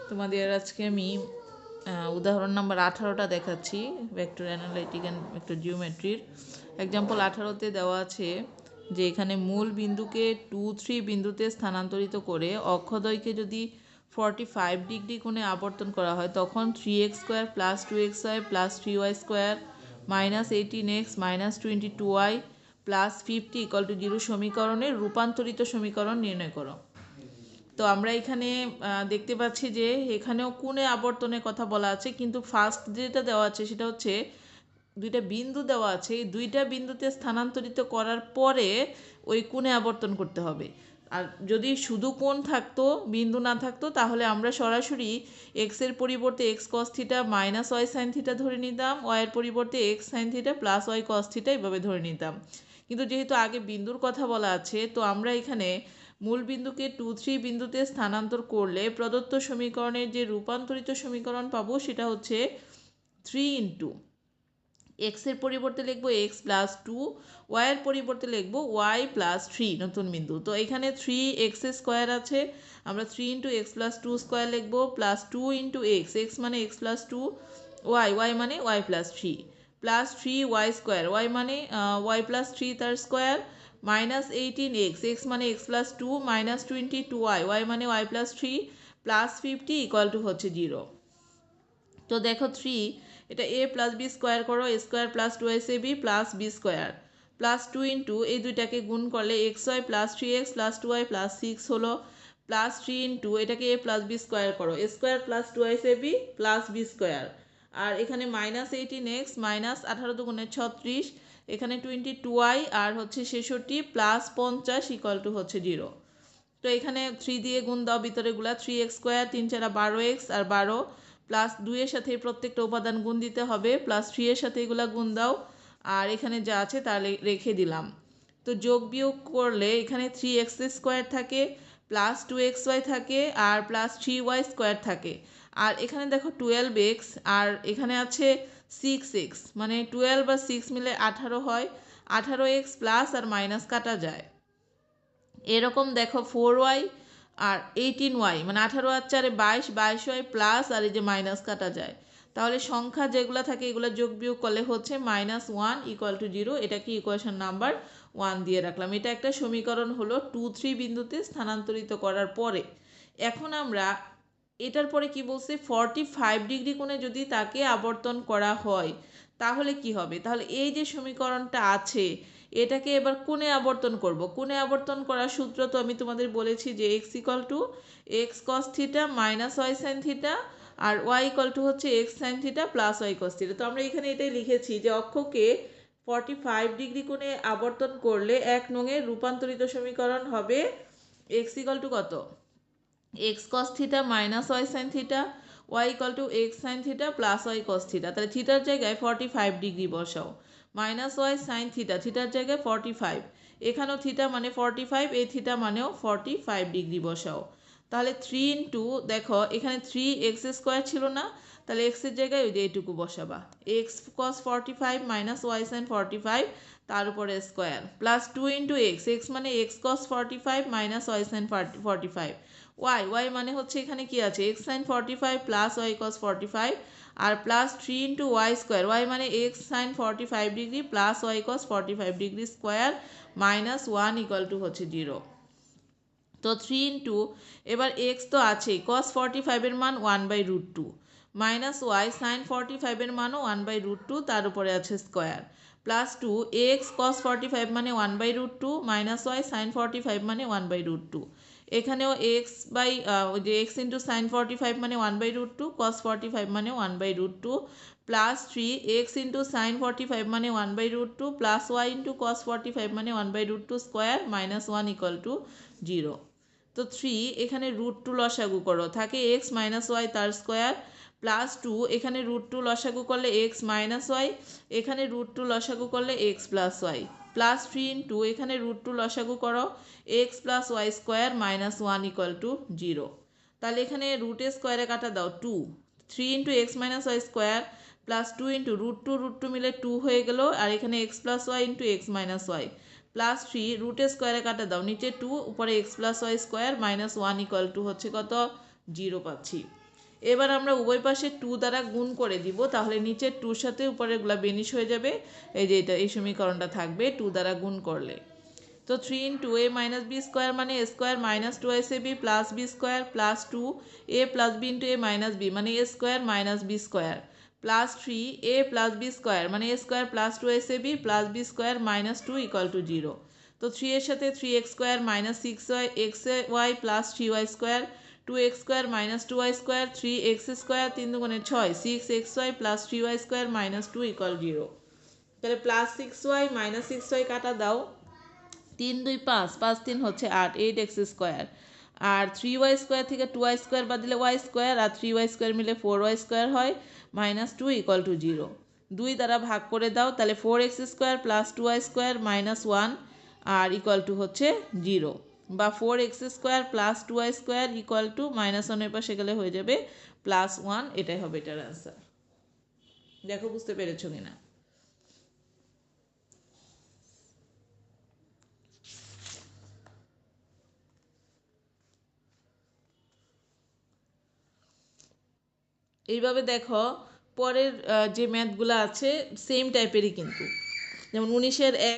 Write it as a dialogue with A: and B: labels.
A: তোমাদের আজকে আমি উদাহরণ নাম্বার 18টা দেখাচ্ছি ভেক্টর অ্যানালাইটিক অ্যান্ড ভেক্টর জিওমেট্রির। এক্সাম্পল 18তে দেওয়া আছে যে এখানে মূল বিন্দুকে 2, 3 বিন্দুতে স্থানান্তরিত করে অক্ষদ্বয়কে যদি 45 ডিগ্রি কোণে আবর্তন করা হয় তখন 3x² + 2xy + 3y² - 18x - 22y + 50 = 0 সমীকরণের রূপান্তরিত সমীকরণ নির্ণয় করো। তো আমরা এখানে দেখতে পাচ্ছি যে এখানেও কোণে আবর্তনের কথা বলা আছে, কিন্তু ফার্স্ট যেটা দেওয়া আছে সেটা হচ্ছে দুইটা বিন্দু দেওয়া আছে, এই দুইটা বিন্দুতে স্থানান্তরিত করার পরে ওই কোণে আবর্তন করতে হবে। আর যদি শুধু কোণ থাকতো, বিন্দু না থাকতো, তাহলে আমরা সরাসরি এক্সের পরিবর্তে x cos θ - y sin θ ধরে নিতাম, ওয়ের পরিবর্তে x sin θ + y cos θ এভাবে ধরে নিতাম। কিন্তু যেহেতু আগে বিন্দুর কথা বলা আছে, তো আমরা এখানে মূল বিন্দুকে 2, 3 বিন্দুতে স্থানান্তর করলে প্রদত্ত সমীকরণের যে রূপান্তরিত সমীকরণ পাবো সেটা হচ্ছে 3 x এর পরিবর্তে লিখবো x + 2, y এর পরিবর্তে লিখবো y + 3 নতুন বিন্দু। তো এখানে 3x² আছে, আমরা 3 x + 2 স্কোয়ার লিখবো, প্লাস 2 x, x মানে x + 2, y মানে y + 3, প্লাস 3y², y মানে y + 3 তার স্কোয়ার, -18x, x মানে x + 2, -22y, y মানে y + 3, প্লাস 50 = হচ্ছে 0। তো দেখো 3, এটা a + b স্কোয়ার করো, a² + 2ac + b² প্লাস 2 এই দুইটাকে গুণ করলে xy + 3x + 2y + 6 হলো, প্লাস 3 এটাকে a + b স্কোয়ার করো, a² + 2ac + b², আর এখানে -18x -18 × 36, এখানে 22y আর হচ্ছে 66 প্লাস 50 = হচ্ছে 0। তো এখানে 3 দিয়ে গুণ দাও ভিতরেগুলা, 3x², 3 × 4 = 12x আর 12, প্লাস 2 এর সাথে প্রত্যেকটা উপাদান গুণ দিতে হবে, প্লাস 3 এর সাথে এগুলা গুণ দাও, আর এখানে যা আছে তা রেখে দিলাম। তো যোগ বিয়োগ করলে এখানে 3x² থাকে, প্লাস 2xy থাকে, আর প্লাস 3y² থাকে, আর এখানে দেখো 12x, আর এখানে আছে 6x, মানে 12 আর 6 মিলে 18 হয়, 18x প্লাস আর মাইনাস কাটা যায়। এরকম দেখো 4y আর 18y, মানে 18 আর 4 22, 22y প্লাস আর এই যে মাইনাস কাটা যায়, তাহলে সংখ্যা যেগুলো থাকে এগুলো যোগ বিয়োগ করলে হচ্ছে -1 = 0। এটাকে ইকুয়েশন নাম্বার 1 দিয়ে রাখলাম। এটা একটা সমীকরণ হলো 2, 3 বিন্দুতে স্থানান্তরিত করার পরে। এখন আমরা এটার পরে কি বলছে, 45 ডিগ্রি কোণে যদি তাকে আবর্তন করা হয় তাহলে কি হবে। তাহলে এই যে সমীকরণটা আছে এটাকে এবার কোণে আবর্তন করব। কোণে আবর্তন করার সূত্র তো আমি তোমাদের বলেছি যে x = x cos θ - y sin θ, আর y = হচ্ছে x sin θ + y cos θ। তো আমরা এখানে এটাই লিখেছি যে অক্ষকে 45 ডিগ্রি কোণে আবর্তন করলে 1 নং এর রূপান্তরিত সমীকরণ হবে x = কত, x cos θ - y sin θ, y = x sin θ + y cos θ। তাহলে থিটার জায়গায় 45 ডিগ্রি বসাও, -y sin θ, থিটার জায়গায় 45, এখানেও থিটা মানে 45, এই থিটা মানেও 45 ডিগ্রি বসাও। তাহলে 3 দেখো এখানে 3x² ছিল না, তাহলে x এর জায়গায় ওই যে এইটুকু বসাবা, x cos 45 - y sin 45 তার উপরে স্কোয়ার, প্লাস 2 x, x মানে x cos 45 - y sin 45, y মানে হচ্ছে এখানে কি আছে, x sin 45 plus y cos 45, আর প্লাস 3 y², y মানে x sin 45 degree plus y cos 45 degree square, -1 = হচ্ছে 0। তো 3 এবার x তো আছেই, cos 45 এর মান 1/√2, -y sin 45 এর মানও 1/√2, তার উপরে আছে স্কোয়ার, প্লাস 2 x cos 45 মানে 1/√2, -y sin 45 মানে 1/√2, এখানেও ওই যে x × sin 45 মানে 1/√2, cos 45 মানে 1/√2, প্লাস 3 x × sin 45 মানে 1/√2, প্লাস y × cos 45 মানে 1/√2 স্কোয়ার, -1 = 0। তো 3 এখানে √2 লসাগু করো, থাকে x - y তার স্কোয়ার, প্লাস 2 এখানে √2 লসাগু করলে x - y, এখানে √2 লসাগু করলে x + y, প্লাস 3 এখানে √2 লসাগু করো, x + y² -1 = 0। তাহলে এখানে রুটের স্কোয়ারে কাটা দাও 2, 3 x - y² প্লাস 2 √2 মিলে 2 হয়ে গেল, আর এখানে x + y x - y, plus 3 রুটের স্কোয়ারে কাটা দাও, নিচে 2 উপরে x + y² -1 = হচ্ছে কত, 0 পাচ্ছি। এবার আমরা উভয় পাশে 2 দ্বারা গুণ করে দিব, তাহলে নিচের 2 সাথে উপরেরগুলা বেনিশ হয়ে যাবে। এই যে এটা এই সমীকরণটা থাকবে 2 দ্বারা গুণ করলে। তো 3 into A minus B square মানে A square minus 2ac plus B square plus 2 A plus B into A minus B মানে A square minus B square plus 3 A plus B square মানে A square plus 2ac plus B square minus 2 equal to 0। তো 3 এর সাথে 3x square minus 6y xy plus 3y square 2x square minus 2y square 3x square 3 দুগুণে 6 6xy plus 3y square minus 2 equal 0। তাহলে plus 6y minus 6y কাটা দাও, 3 2 5 5 3 হচ্ছে 8 8x square আর 3y square থেকে 2y square বাদ দিলে y square আর 3y square মিলে 4y square হয় মাইনাস 2 ইকুয়াল টু 0। 2 দ্বারা ভাগ করে দাও, তাহলে 4x square plus 2y square minus 1 আর ইকুয়াল টু হচ্ছে 0, বা 4x square plus 2y square equal to minus 1 এর পাশে গেলে হয়ে যাবে প্লাস 1। এটাই হবে এটার অ্যান্সার। দেখো বুঝতে পেরেছো কিনা। এইভাবে দেখো পরের যে ম্যাথগুলো আছে সেম টাইপেরই, কিন্তু যেমন 19-এর 1